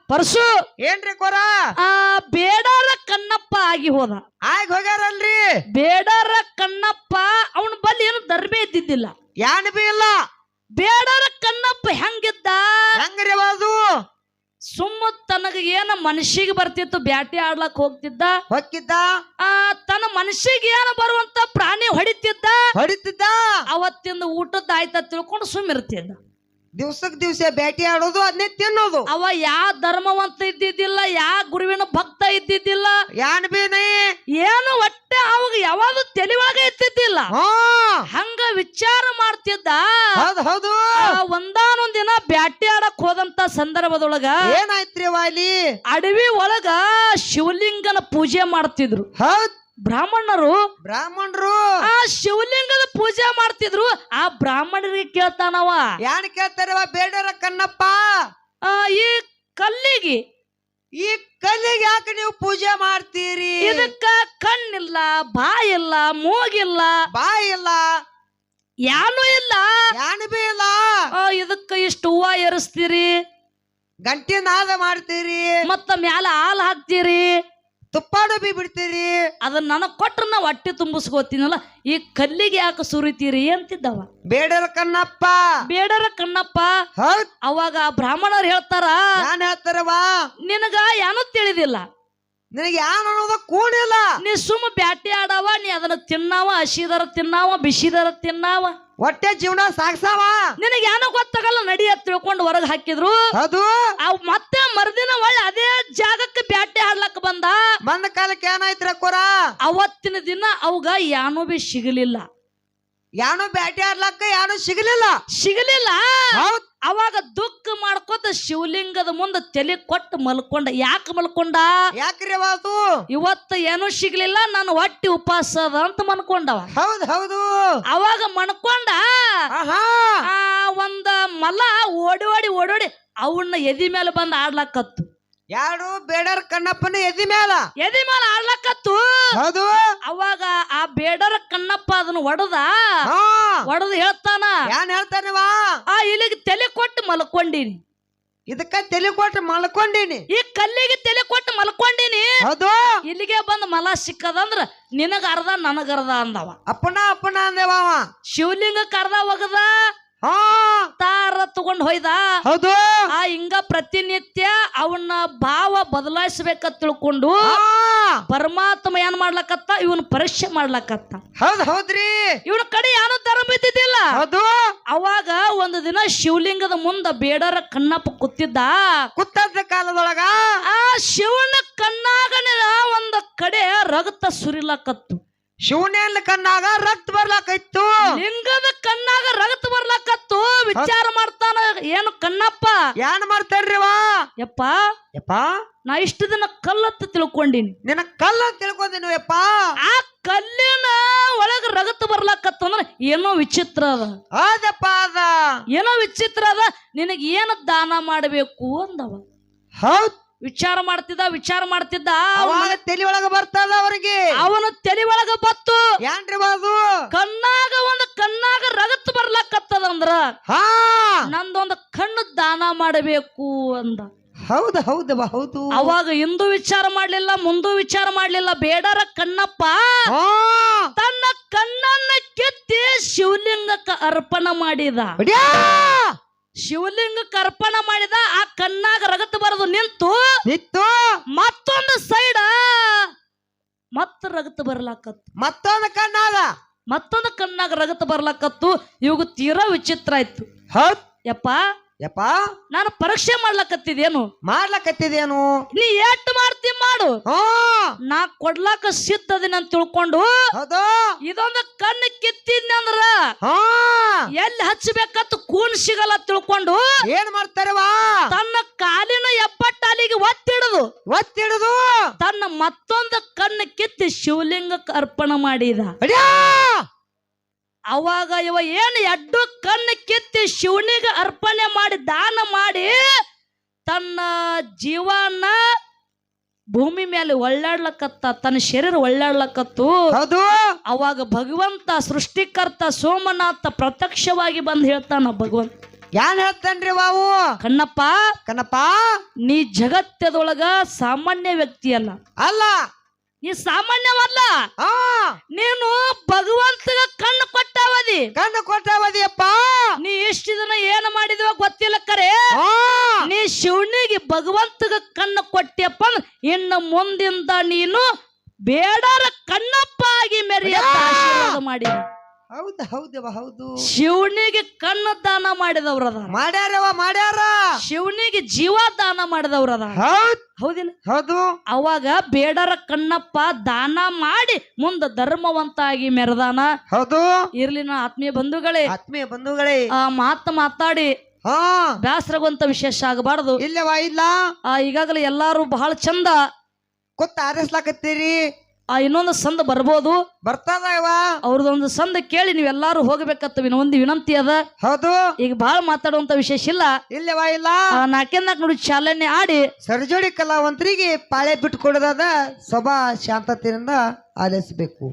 ಪರಸು ಏನ್ರಿ ಕೊರ ಬೇಡಾರ ಕಣ್ಣಪ್ಪ ಆಗಿ ಹೋದ. ಆಗಿ ಹೋಗ್ಯಾರಲ್ರಿ. ಬೇಡಾರ ಕಣ್ಣಪ್ಪ ಅವನ ಬಲ್ಲಿ ಏನು ಧರ್ಮೇ ಇದ್ದಿದ್ದಿಲ್ಲ, ಯಾನ್ ಬಿ ಇಲ್ಲ. ಬೇಡಾರ ಕಣ್ಣಪ್ಪ ಹೆಂಗಿದ್ದ ಹೆಂಗ್ರಿ ಅದು? ಸುಮ್ಮ ತನಗ ಏನ ಮನುಷ್ಯಗೆ ಬರ್ತಿತ್ತು ಬ್ಯಾಟಿ ಆಡ್ಲಕ್ ಹೋಗ್ತಿದ್ದ, ಹೊಕ್ಕಿದ್ದ. ತನ್ನ ಮನುಷ್ಯಗೆ ಏನ ಬರುವಂತ ಪ್ರಾಣಿ ಹೊಡಿತಿದ್ದ. ಅವತ್ತಿಂದ ಊಟದ ಆಯ್ತ ತಿಳ್ಕೊಂಡು ಸುಮ್ಮಿರ್ತಿದ್ದ. ದಿವ್ಸಕ್ ದಿವ್ಸ ಭೇಟಿ ಆಡೋದು ಅದನ್ನೇ ತಿನ್ನೋದು. ಅವ ಯಾ ಧರ್ಮವಂತ ಇದ್ದಿದ್ದಿಲ್ಲ, ಯಾ ಗುರುವಿನ ಭಕ್ತ ಇದ್ದಿದ್ದಿಲ್ಲ, ಯಾನ್ ಬಿ ನೈ ಏನು ಒಟ್ಟೆ ಅವಾಗ ಯಾವಾಗ ತಲೆಯೊಳಗ ಇತ್ತಿದ್ದಿಲ್ಲ. ಹಂಗ ವಿಚಾರ ಮಾಡ್ತಿದ್ದ. ಹೌದು. ಒಂದಾನೊಂದ್ ದಿನ ಬ್ಯಾಟಿ ಆಡಕ್ ಹೋದಂತ ಸಂದರ್ಭದೊಳಗ ಏನಾಯ್ತ್ರಿ ವಾಲಿ? ಅಡವಿ ಒಳಗ ಶಿವಲಿಂಗನ ಪೂಜೆ ಮಾಡ್ತಿದ್ರು. ಹೌದ್, ಬ್ರಾಹ್ಮಣರು ಆ ಶಿವಲಿಂಗದ ಪೂಜೆ ಮಾಡ್ತಿದ್ರು. ಆ ಬ್ರಾಹ್ಮಣರಿಗೆ ಕೇಳ್ತಾನವ, ಯಾನ್ ಕೇಳ್ತಾರವ? ಬೇಡರ ಕಣ್ಣಪ್ಪ, ಈ ಕಲ್ಲಿಗೆ ಯಾಕೆ ನೀವು ಪೂಜೆ ಮಾಡ್ತೀರಿ? ಇದಕ್ಕ ಕಣ್ಣಿಲ್ಲ, ಬಾಯಿಲ್ಲ, ಮೂಗಿಲ್ಲ, ಯಾನು ಇಲ್ಲ, ಯಾನು ಬಿ ಇಲ್ಲ. ಇದಕ್ಕ ಇಷ್ಟು ಹೂವ ಏರಿಸ್ತೀರಿ, ಗಂಟೆ ನಾದ ಮಾಡ್ತೀರಿ, ಮತ್ತ ಮ್ಯಾಲ ಹಾಲು ಹಾಕ್ತೀರಿ, ತುಪ್ಪಾಡು ಬಿ ಬಿಡ್ತೀರಿ. ಅದನ್ನ ನನಗ್ ಕೊಟ್ರ ನಾ ಹೊಟ್ಟೆ ತುಂಬಿಸ್ಕೋತೀನಲ್ಲ, ಈ ಕಲ್ಲಿಗೆ ಯಾಕೆ ಸುರಿತೀರಿ ಅಂತಿದ್ದವ. ಬೇಡರ ಕಣ್ಣಪ್ಪ. ಹೌದ್. ಅವಾಗ ಬ್ರಾಹ್ಮಣರು ಹೇಳ್ತಾರ, ಯಾನ್ ಹೇಳ್ತಾರವಾ? ನಿನಗ ಏನೂ ತಿಳಿದಿಲ್ಲ, ನಿನಗೆ ಯಾನ್ ಅನ್ನೋದ ಕೂಡಿಲ್ಲ. ನೀ ಸುಮ್ಮ ಬ್ಯಾಟಿ ಆಡವ, ನೀ ಅದನ್ನ ತಿನ್ನಾವ, ಹಸಿದರ ತಿನ್ನಾವ, ಬಿಸಿದರ ತಿನ್ನಾವ, ಹೊಟ್ಟೆ ಜೀವನ ಸಾಗ್ಸಾವ. ನಿನಗೆ ಏನೋ ಗೊತ್ತಾಗಲ್ಲ, ನಡಿ ಅಂತ ತಿಳ್ಕೊಂಡು ಹೊರಗೆ ಹಾಕಿದ್ರು. ಅದು ಅವ್ ಮತ್ತೆ ಮರುದಿನ ಒಳ್ಳೆ ಅದೇ ಜಾಗಕ್ಕೆ ಬ್ಯಾಟಿ ಆಡ್ಲಕ್ ಬಂದ ಕಾಲಕ್ಕೆ ಏನಾಯ್ತ್ರ ಕೊರ? ಅವತ್ತಿನ ದಿನ ಅವಾಗ ಯಾನೂ ಬಿ ಸಿಗಲಿಲ್ಲ. ಯಾನು ಬ್ಯಾಟಿ ಆಡ್ಲಕ್ಕ ಯಾನು ಸಿಗಲಿಲ್ಲ. ಅವಾಗ ದುಃಖ ಮಾಡ್ಕೋತ ಶಿವಲಿಂಗದ ಮುಂದೆ ತಲೆ ಕೊಟ್ಟು ಮಲ್ಕೊಂಡ. ಯಾಕೆ ಮಲ್ಕೊಂಡ? ಯಾಕ್ರಿ ಅದು? ಇವತ್ತು ಏನೂ ಸಿಗ್ಲಿಲ್ಲ, ನಾನು ಹೊಟ್ಟಿ ಉಪವಾಸ ಅದ ಅಂತ ಮನ್ಕೊಂಡವ. ಹೌದು. ಅವಾಗ ಮನ್ಕೊಂಡ ಒಂದ ಮಲ ಓಡಿ ಅವನ್ನ ಎದಿ ಮೇಲೆ ಬಂದು ಆಡ್ಲಕ್ಕತ್ತು. ಯಾರು? ಬೇಡರ ಕಣ್ಣಪ್ಪನ ಎದಿ ಮೇಲೆ ಆಡ್ಲಕ್ಕತ್ತು. ಹೌದು. ಅವಾಗ ಆ ಬೇಡರ ಕಣ್ಣಪ್ಪ ಅದನ್ನ ಒಡದು ಹೇಳ್ತಾನ, ಯಾನ್ ಹೇಳ್ತಾನವಾ? ಇಲ್ಲಿಗೆ ತಲೆ ಕೊಟ್ಟು ಮಲ್ಕೊಂಡೀನಿ, ಇದಕ್ಕ ತಲೆ ಕೊಟ್ಟು ಮಲ್ಕೊಂಡೀನಿ, ಈ ಕಲ್ಲಿಗೆ ತಲೆ ಕೊಟ್ಟು ಮಲ್ಕೊಂಡೀನಿ. ಹೌದು. ಇಲ್ಲಿಗೆ ಬಂದ್ ಮಲ ಸಿಕ್ಕದಂದ್ರ ನಿನಗ ಅರ್ಧ ನನಗರ್ಧ ಅಂದವ. ಅಪ್ಪನ ಅಂದೇವ. ಶಿವಲಿಂಗಕ್ಕೆ ಅರ್ಧ ಒಗದ ತಾರ ತಗೊಂಡ್ ಹೋಯ್ದ. ಹೌದು. ಹಿಂಗ ಪ್ರತಿನಿತ್ಯ ಅವನ ಭಾವ ಬದಲಾಯಿಸ್ಬೇಕಂತ ತಿಳ್ಕೊಂಡು ಪರಮಾತ್ಮ ಏನ್ ಮಾಡ್ಲಕತ್ತ, ಇವನ್ ಪರೀಕ್ಷೆ ಮಾಡ್ಲಕತ್ತ. ಹೌದ್ರಿ. ಇವನ ಕಡೆ ಏನೋ ಧರ್ಮ ಇದ್ದಿದ್ದಿಲ್ಲ. ಹೌದು. ಅವಾಗ ಒಂದು ದಿನ ಶಿವಲಿಂಗದ ಮುಂದ ಬೇಡರ ಕಣ್ಣಪ್ಪ ಕೂತಿದ್ದ ಕಾಲದೊಳಗ ಆ ಶಿವನ ಕಣ್ಣಾಗನ ಒಂದ ಕಡೆ ರಕ್ತ ಸುರಿಲಕತ್ತು. ಶಿವನ ಕಣ್ಣಾಗ ರಕ್ತ ಬರ್ಲಾಕೈತು, ಲಿಂಗದ ಕಣ್ಣಾಗ ರಕ್ತ ಬರ್ಲಾಕತ್ತು. ವಿಚಾರ ಮಾಡ್ತಾನ, ಏನು ಕಣ್ಣಪ್ಪ ಏನ್ ಮಾಡ್ತಾರ್ರಿವಾ? ಯಪ್ಪ ನಾ ಇಷ್ಟು ದಿನ ಕಲ್ಲತ್ತ ತಿಳ್ಕೊಂಡಿನಿ, ನಿನ್ನ ಕಲ್ಲ ತಿಳ್ಕೊಂಡಿನಿ ಯಪ್ಪ. ಆ ಕಲ್ಲಿನ ಒಳಗ ರಗತ ಬರ್ಲಾಕತ್ತ ಅಂದ್ರ ಏನೋ ವಿಚಿತ್ರ ಅದ. ಹೌದಪ್ಪ, ಅದ ಏನೋ ವಿಚಿತ್ರ ಅದ. ನಿನಗ ಏನ ದಾನ ಮಾಡಬೇಕು ಅಂದವ. ಹೌದ್. ವಿಚಾರ ಮಾಡ್ತಿದ್ದ ತಲೆ ಒಳಗ ಬರ್ತದ ಅವರಿಗೆ. ಅವನ ತಲೆ ಒಳಗ ಬತ್ತು, ಏನ್ರಿ ಅದು? ಕಣ್ಣಾಗ ರಗತ್ ಬರ್ಲಕತ್ತದಂದ್ರ ನಂದೊಂದು ಕಣ್ಣು ದಾನ ಮಾಡಬೇಕು ಅಂದ. ಹೌದು. ಅವಾಗ ಹಿಂದೂ ವಿಚಾರ ಮಾಡ್ಲಿಲ್ಲ, ಮುಂದೂ ವಿಚಾರ ಮಾಡ್ಲಿಲ್ಲ. ಬೇಡರ ಕಣ್ಣಪ್ಪ ತನ್ನ ಕಣ್ಣನ್ನ ಕೆತ್ತಿ ಶಿವಲಿಂಗಕ್ಕೆ ಅರ್ಪಣ ಮಾಡಿದ. ಶಿವಲಿಂಗಕ್ಕೆ ಅರ್ಪಣ ಮಾಡಿದ. ಆ ಕಣ್ಣಾಗ ರಗತ್ ಬರದು ನಿಂತು ಮತ್ತೊಂದು ಸೈಡ್ ಮತ್ತ ರಗತ್ ಬರ್ಲಾಕತ್ತು. ಮತ್ತೊಂದು ಕಣ್ಣಾಗ ರಗತ್ ಬರ್ಲಾಕತ್ತು. ಇವಾಗ ತೀರಾ ವಿಚಿತ್ರ ಆಯ್ತು. ಯಪ್ಪ ನಾನು ಪರೀಕ್ಷೆ ಮಾಡ್ಲಕತ್ತಿದೇನು? ನೀ ಎಷ್ಟು ಮಾಡ್ತಿ ಮಾಡು, ನಾ ಕೊಡ್ಲಾಕ ಸಿದ್ಧದಿನ ಅಂತ ತಿಳ್ಕೊಂಡು ಇದೊಂದು ಕಣ್ಣು ಕಿತ್ತಿದ್ನಂದ್ರ ಎಲ್ಲಿ ಹಚ್ಚಬೇಕಂತ ಕೂನ್ ಸಿಗಲ್ಲ ತಿಳ್ಕೊಂಡು ಏನ್ ಮಾಡ್ತಾರವಾ? ತನ್ನ ಕಾಲಿನ ಎಪ್ಪಟ್ಟಾಲಿಗೆ ಒತ್ತಿಡುದು ತನ್ನ ಮತ್ತೊಂದು ಕಣ್ಣು ಕಿತ್ತಿ ಶಿವಲಿಂಗಕ್ಕೆ ಅರ್ಪಣ ಮಾಡಿದ. ಅವಾಗ ಇವ ಏನು ಎಡ್ಡು ಕಣ್ಣು ಕಿತ್ತಿ ಶಿವನಿಗೆ ಅರ್ಪಣೆ ಮಾಡಿ ದಾನ ಮಾಡಿ ತನ್ನ ಜೀವನ ಭೂಮಿ ಮೇಲೆ ಒಳ್ಳಾಡ್ಲಕತ್ತ, ತನ್ನ ಶರೀರ ಒಳ್ಳಾಡ್ಲಕತ್ತು. ಅವಾಗ ಭಗವಂತ ಸೃಷ್ಟಿಕರ್ತ ಸೋಮನಾಥ ಪ್ರತ್ಯಕ್ಷವಾಗಿ ಬಂದು ಹೇಳ್ತಾನ. ಭಗವಂತ ಏನ್ ಹೇಳ್ತಾನ್ರಿ ಬಾವು ಕಣ್ಣಪ್ಪ ಕಣಪ್ಪ ನೀ ಜಗತ್ತದೊಳಗ ಸಾಮಾನ್ಯ ವ್ಯಕ್ತಿ ಅಲ್ಲ, ಅಲ್ಲ ನೀ ಸಾಮಾನ್ಯವಲ್ಲ. ಆ ನೀನು ಭಗವಂತಗ ಕಣ್ಣು ಕೊಟ್ಟಾವದಿ. ಕಣ್ಣು ಕೊಟ್ಟವದಿಯಪ್ಪ. ನೀ ಇಷ್ಟು ದಿನ ಏನು ಮಾಡಿದ್ವ ಗೊತ್ತಿಲ್ಲ ಕರೆ, ಆ ನೀ ಶಿವನಿಗೆ ಭಗವಂತಗ ಕಣ್ಣು ಕೊಟ್ಟಿಯಪ್ಪ ಅಂದ್ರೆ ಇನ್ನು ಮುಂದಿಂದ ನೀನು ಬೇಡರ ಕಣ್ಣಪ್ಪ ಆಗಿ ಮೆರೆಯ ಆಶೀರ್ವಾದ ಮಾಡಿ. ಹೌದು ಹೌದವ ಹೌದು. ಶಿವನಿಗೆ ಕಣ್ಣು ದಾನ ಮಾಡಿದವ್ರದ, ಮಾಡ್ಯಾರವ ಮಾಡ್ಯಾರ. ಶಿವನಿಗೆ ಜೀವ ದಾನ ಮಾಡಿದವ್ರದ. ಹೌದ್ ಹೌದಿಲ್ಲ? ಹೌದು. ಅವಾಗ ಬೇಡರ ಕಣ್ಣಪ್ಪ ದಾನ ಮಾಡಿ ಮುಂದ ಧರ್ಮವಂತ ಆಗಿ ಮೆರೆದಾನ. ಹೌದು. ಇರ್ಲಿನ ಆತ್ಮೀಯ ಬಂಧುಗಳೇ, ಆತ್ಮೀಯ ಬಂಧುಗಳೇ, ಆ ಮಾತಾಡಿ ಹಾ ಬ್ಯಾಸರಗುವಂತ ವಿಶೇಷ ಆಗಬಾರದು. ಇಲ್ಲವಾ ಇಲ್ಲ. ಈಗಾಗಲೇ ಎಲ್ಲಾರು ಬಹಳ ಚಂದ ಕೊತ್ತ ಆರಿಸ್ಲಾಕತ್ತೀರಿ. ಇನ್ನೊಂದು ಸಂದ ಬರ್ಬೋದು, ಬರ್ತದ ಇವ. ಅವ್ರದೊಂದು ಸಂದ ಕೇಳಿ ನೀವೆಲ್ಲಾರು ಹೋಗ್ಬೇಕತ್ತ ಒಂದು ವಿನಂತಿ ಅದ. ಹೌದು. ಈಗ ಬಹಳ ಮಾತಾಡುವಂತ ವಿಶೇಷ ಇಲ್ಲ. ಇಲ್ಲವಾ ಇಲ್ಲ. ನಾಲ್ಕೇನಾಕ್ ನೋಡಿ ಚಾಲನೆ ಆಡಿ ಸರ್ಜೋಡಿ ಕಲಾವಂತರಿಗೆ ಪಾಳೆ ಬಿಟ್ಟು ಕೊಡೋದಾದ ಸಭಾ ಶಾಂತತೆಯಿಂದ ಆಲಿಸಬೇಕು.